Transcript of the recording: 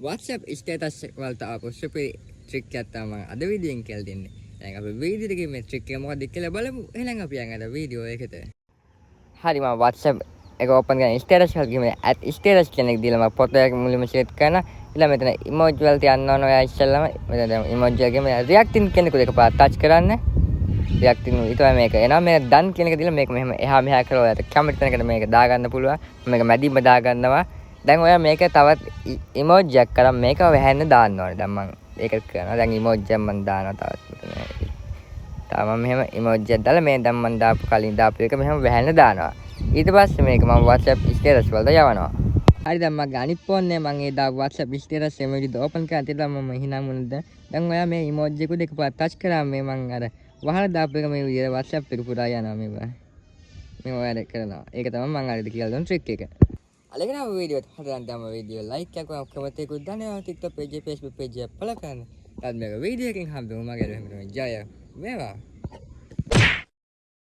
WhatsApp status වලට ආපු සුපිරි ට්‍රික් එකක් තමයි අද වීඩියෝෙන් කියලා දෙන්නේ. දැන් අපි වීඩියෝ එකේ මේ ට්‍රික් එක මොකක්ද කියලා බලමු. එහෙනම් අපි යන් අද වීඩියෝ එකට. හරි මම WhatsApp එක ඕපන් කරගෙන ස්ටේටස් එකක් ගිහින් ස්ටේටස් කියන එක දීලා මම ෆොටෝ එක මුලින්ම සෙට් කරන. ඊළඟ මෙතන ඉමෝජි වලට යන්න ඕන ඔයා ඉස්සෙල්ලාම මෙතන දැන් ඉමෝජි එකේ මේ රියැක්ටින් කියන එක දෙක පාට ටච් කරන්න. රියැක්ටින් ඊට පස්සේ මේක එනවා මේ ඩන් කියන එක දීලා මේක මෙහෙම එහා මෙහා කරලා ඔයාලට කැමති තැනකට මේක දාගන්න පුළුවන්. මේක මැදින්ම දාගන්නවා. දැන් ඔයා මේක තවත් ඉමෝජි එකක් කරන් මේක වැහෙන්න දාන්න ඕනේ. දැන් මම ඒක කරනවා. දැන් ඉමෝජි එකක් මම දානවා තවත් මෙතන. තාම මෙහෙම ඉමෝජි එකක් දාලා මේ දැන් මම දාපු කලින් දාපු එක මෙහෙම වැහෙන්න දානවා. ඊට පස්සේ මේක මම WhatsApp ස්ටේටස් වලට යවනවා. හරි දැන් මගේ අනිත් ෆෝන් එකේ මම ඒ දාපු WhatsApp ස්ටේටස් එමෝජි ඕපන් කරලා තියලා මම හිනා මුනද දැන් ඔයා මේ ඉමෝජි එක දෙක පාට ටච් කරාම මේ මම අර වහලා දාපු එක මේ විදිහට WhatsApp එක පුරා යනවා මේ ඔයාලට කරනවා. ඒක තමයි මම අරද කියලා දුන්න ට්‍රික් එක. අලගෙන වීඩියෝත් හදන්න තම වීඩියෝ ලයික් එකක් කමෙන්ට් එකක් දානවා. TikTok page Facebook page එක ෆලෝ කරන්න. ඊට මේක වීඩියෝ එකකින් හම්බෙමු මගේ ජය වේවා.